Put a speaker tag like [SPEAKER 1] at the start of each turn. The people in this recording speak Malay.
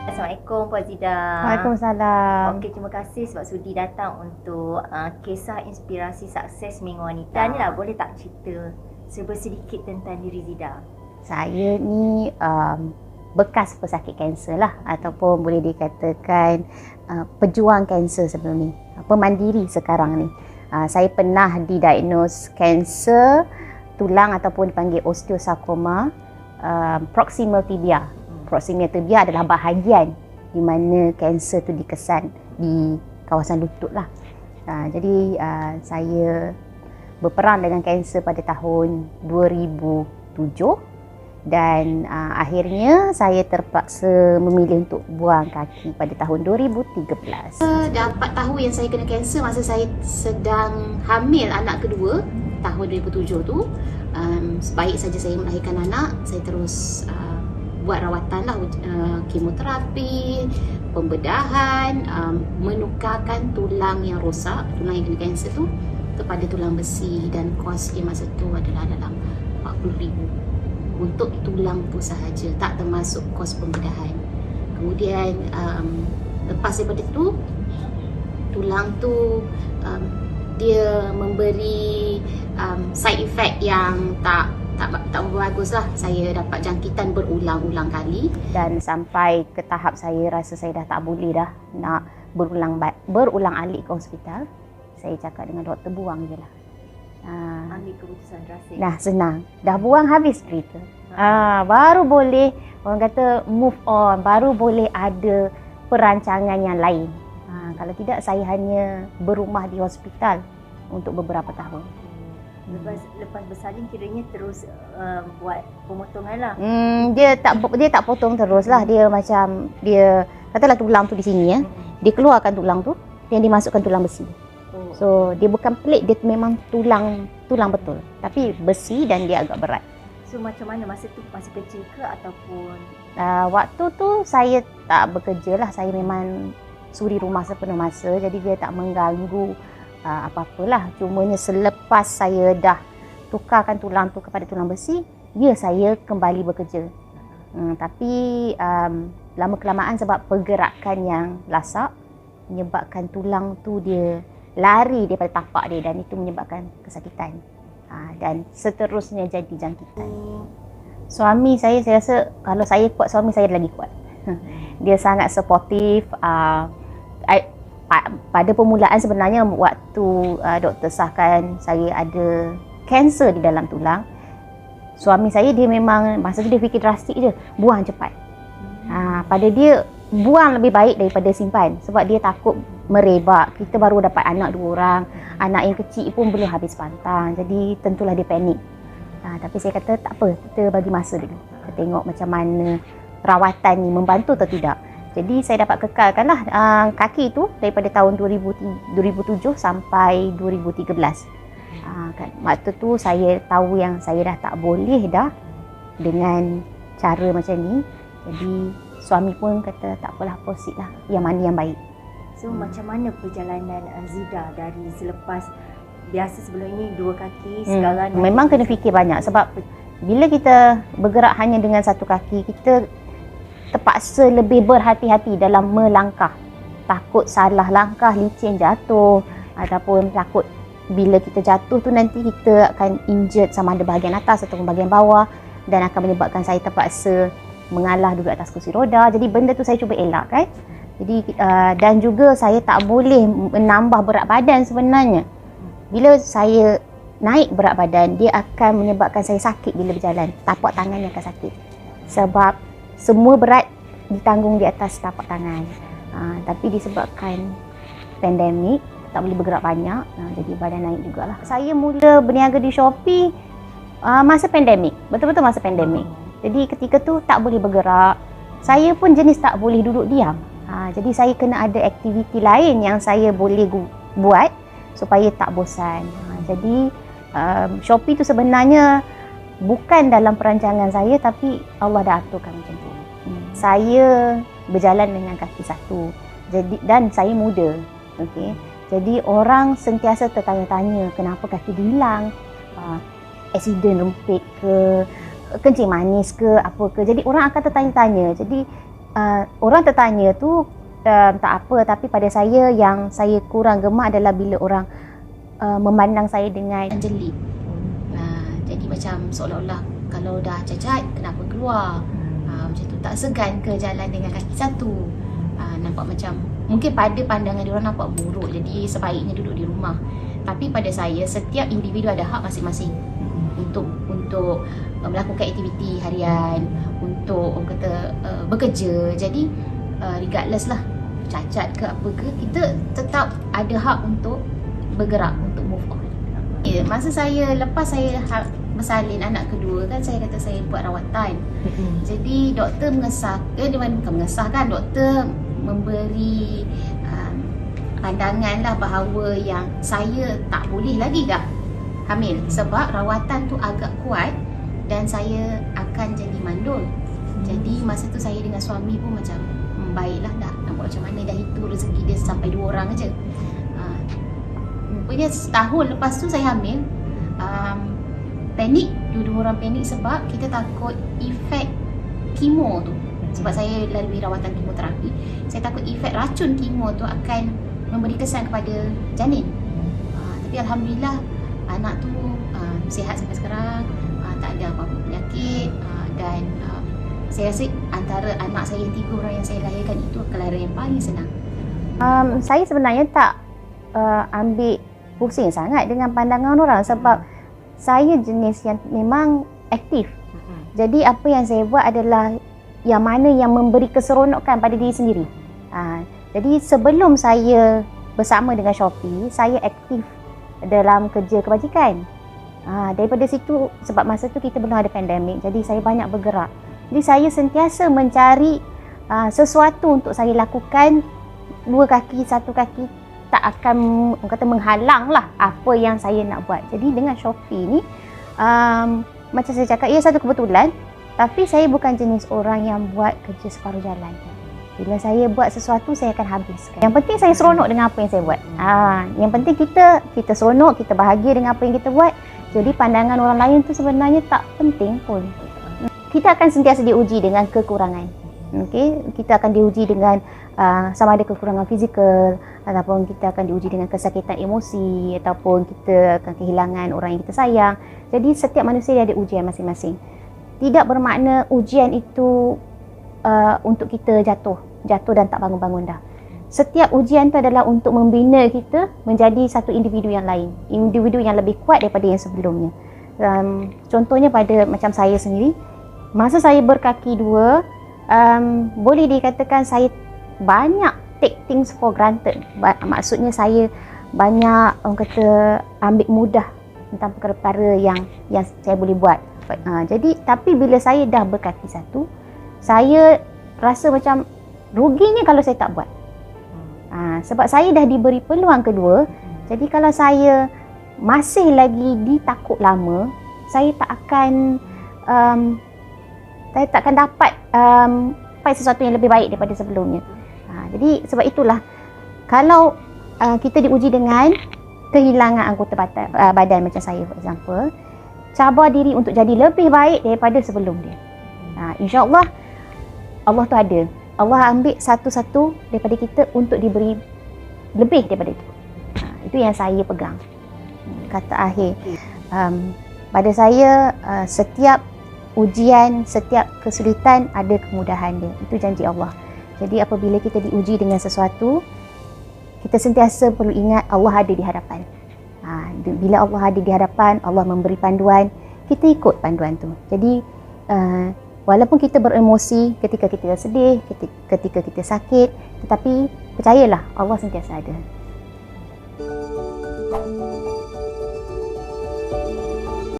[SPEAKER 1] Assalamualaikum Puan Zida.
[SPEAKER 2] Waalaikumsalam.
[SPEAKER 1] Okey, terima kasih sebab sudi datang untuk kisah inspirasi sukses Minggu Wanita. Ni lah, boleh tak cerita sedikit tentang diri Zida?
[SPEAKER 2] Saya ni bekas pesakit kanser lah, ataupun boleh dikatakan pejuang kanser sebelum ni, pemandiri sekarang ni. Saya pernah didiagnose kanser tulang ataupun dipanggil osteosarcoma proximal tibia. Proximal tibia adalah bahagian di mana kanser tu dikesan di kawasan lutut lah. Jadi saya berperang dengan kanser pada tahun 2007 dan akhirnya saya terpaksa memilih untuk buang kaki pada tahun 2013. Dapat tahu yang saya kena kanser masa saya sedang hamil anak kedua tahun 2007 tu. Sebaik saja saya melahirkan anak, saya terus buat rawatan lah, kemoterapi, pembedahan, menukarkan tulang yang rosak, tulang yang kena kanser tu kepada tulang besi, dan kos dia masa tu adalah dalam 40,000 untuk tulang tu sahaja, tak termasuk kos pembedahan. Kemudian lepas daripada tu, tulang tu dia memberi side effect yang tak bagus lah. Saya dapat jangkitan berulang-ulang kali dan sampai ke tahap saya rasa saya dah tak boleh dah nak berulang alik ke hospital. Saya cakap dengan doktor, buang je lah.
[SPEAKER 1] Ambil keputusan drastik.
[SPEAKER 2] Nah, senang. Dah buang habis cerita. Baru boleh, orang kata, move on. Baru boleh ada perancangan yang lain. Kalau tidak, saya hanya berumah di hospital untuk beberapa tahun.
[SPEAKER 1] Lepas bersalin kiranya terus buat pemotongan lah.
[SPEAKER 2] Dia tak potong terus lah. Dia macam, dia katalah tulang tu di sini ya. Dia keluarkan tulang tu dan dimasukkan tulang besi. So dia bukan plate, dia memang tulang betul, tapi besi dan dia agak berat.
[SPEAKER 1] So macam mana masa tu, masih kecil ke ataupun?
[SPEAKER 2] Waktu tu saya tak bekerja lah. Saya memang suri rumah sepenuh masa, jadi dia tak mengganggu apa-apalah. Cumanya selepas saya dah tukarkan tulang tu kepada tulang besi, saya kembali bekerja. Tapi lama-kelamaan sebab pergerakan yang lasak menyebabkan tulang tu dia lari daripada tapak dia, dan itu menyebabkan kesakitan. Dan seterusnya jadi jangkitan. Suami saya rasa kalau saya kuat, suami saya lagi kuat. Dia sangat supportive. Pada permulaan sebenarnya waktu doktor sahkan saya ada kanser di dalam tulang, suami saya dia memang masa tu dia fikir drastik je, buang cepat. Pada dia buang lebih baik daripada simpan, sebab dia takut merebak. Kita baru dapat anak 2 orang, anak yang kecil pun belum habis pantang, jadi tentulah dia panik. Tapi saya kata tak apa, kita bagi masa dulu, kita tengok macam mana rawatan ni membantu atau tidak. Jadi saya dapat kekalkanlah kaki tu daripada tahun 2007 sampai 2013. Waktu tu saya tahu yang saya dah tak boleh dah dengan cara macam ni. Jadi suami pun kata tak apalah, proceed lah, yang mana yang baik.
[SPEAKER 1] So macam mana perjalanan Zida dari selepas biasa sebelum ini 2 kaki, sekarang
[SPEAKER 2] memang kena fikir banyak, sebab bila kita bergerak hanya dengan satu kaki, kita terpaksa lebih berhati-hati dalam melangkah. Takut salah langkah, licin jatuh, ataupun takut bila kita jatuh tu nanti kita akan injured sama ada bahagian atas ataupun bahagian bawah, dan akan menyebabkan saya terpaksa mengalah duduk atas kursi roda. Jadi benda tu saya cuba elakkan. Jadi dan juga saya tak boleh menambah berat badan sebenarnya. Bila saya naik berat badan, dia akan menyebabkan saya sakit bila berjalan. Tapak tangan yang akan sakit. Sebab semua berat ditanggung di atas tapak tangan. Tapi disebabkan pandemik, tak boleh bergerak banyak, jadi badan naik jugalah. Saya mula berniaga di Shopee masa pandemik, betul-betul masa pandemik. Jadi ketika tu tak boleh bergerak. Saya pun jenis tak boleh duduk diam. Jadi saya kena ada aktiviti lain yang saya boleh buat supaya tak bosan. Jadi Shopee tu sebenarnya bukan dalam perancangan saya, tapi Allah dah aturkan macam tu. Saya berjalan dengan kaki satu. Dan saya muda. Okey. Jadi orang sentiasa tertanya-tanya kenapa kaki dia hilang. Aksiden rempit ke, kencing manis ke, apa ke. Jadi orang akan tertanya-tanya. Jadi orang tertanya tu tak apa, tapi pada saya yang saya kurang gemak adalah bila orang memandang saya dengan jeli. Jadi macam seolah-olah kalau dah cacat kenapa keluar, macam tu, tak segan ke jalan dengan kaki satu. Nampak macam mungkin pada pandangan diorang nampak buruk, jadi sebaiknya duduk di rumah. Tapi pada saya, setiap individu ada hak masing-masing untuk melakukan aktiviti harian, untuk orang kata bekerja. Jadi regardless lah cacat ke apa ke, kita tetap ada hak untuk bergerak, untuk move on. Masa saya lepas saya bersalin anak kedua kan, saya kata saya buat rawatan. Jadi doktor bukan mengesahkan, doktor memberi pandangan lah bahawa yang saya tak boleh lagi dah hamil sebab rawatan tu agak kuat dan saya akan jadi mandul. Jadi masa tu saya dengan suami pun macam baiklah dah, nak buat macam mana, dah itu rezeki dia sampai 2 orang aja. Rupanya setahun lepas tu saya hamil. Panik, dua orang panik sebab kita takut efek kemo tu. Sebab saya lalui rawatan kemoterapi, saya takut efek racun kemo tu akan memberi kesan kepada janin. Tapi alhamdulillah anak tu sihat sampai sekarang, tak ada apa-apa penyakit, dan saya rasa antara anak saya yang 3 orang yang saya lahirkan itu kelahiran yang paling senang. Saya sebenarnya tak ambil pusing sangat dengan pandangan orang sebab saya jenis yang memang aktif. Jadi apa yang saya buat adalah yang mana yang memberi keseronokan pada diri sendiri. Jadi sebelum saya bersama dengan Shopee, saya aktif dalam kerja kebajikan. Daripada situ, sebab masa tu kita belum ada pandemik, jadi saya banyak bergerak. Jadi saya sentiasa mencari sesuatu untuk saya lakukan. 2 kaki, 1 kaki tak akan kata menghalang lah apa yang saya nak buat. Jadi dengan Shopee ni, macam saya cakap, ia satu kebetulan. Tapi saya bukan jenis orang yang buat kerja separuh jalan. Bila saya buat sesuatu, saya akan habiskan. Yang penting saya seronok dengan apa yang saya buat. Yang penting kita seronok, kita bahagia dengan apa yang kita buat. Jadi pandangan orang lain tu sebenarnya tak penting pun. Kita akan sentiasa diuji dengan kekurangan. Okay? Kita akan diuji dengan sama ada kekurangan fizikal, ataupun kita akan diuji dengan kesakitan emosi, ataupun kita akan kehilangan orang yang kita sayang. Jadi setiap manusia dia ada ujian masing-masing. Tidak bermakna ujian itu untuk kita jatuh dan tak bangun-bangun dah. Setiap ujian itu adalah untuk membina kita menjadi satu individu yang lain, individu yang lebih kuat daripada yang sebelumnya. Contohnya pada macam saya sendiri, masa saya berkaki 2, boleh dikatakan saya banyak take things for granted. Maksudnya saya banyak orang kata ambil mudah tentang perkara-perkara yang saya boleh buat. Jadi tapi bila saya dah berkaki 1, saya rasa macam ruginya kalau saya tak buat. Sebab saya dah diberi peluang kedua. Jadi kalau saya masih lagi ditakut lama, saya tak akan dapat sesuatu yang lebih baik daripada sebelumnya. Jadi sebab itulah kalau kita diuji dengan kehilangan anggota badan macam saya for example, cabar diri untuk jadi lebih baik daripada sebelum dia. InsyaAllah Allah tu ada. Allah ambil satu-satu daripada kita untuk diberi lebih daripada itu. Itu yang saya pegang. Kata akhir. Pada saya, setiap ujian, setiap kesulitan ada kemudahan dia. Itu janji Allah. Jadi apabila kita diuji dengan sesuatu, kita sentiasa perlu ingat Allah ada di hadapan. Bila Allah ada di hadapan, Allah memberi panduan, kita ikut panduan tu. Jadi walaupun kita beremosi ketika kita sedih, ketika kita sakit, tetapi percayalah Allah sentiasa ada.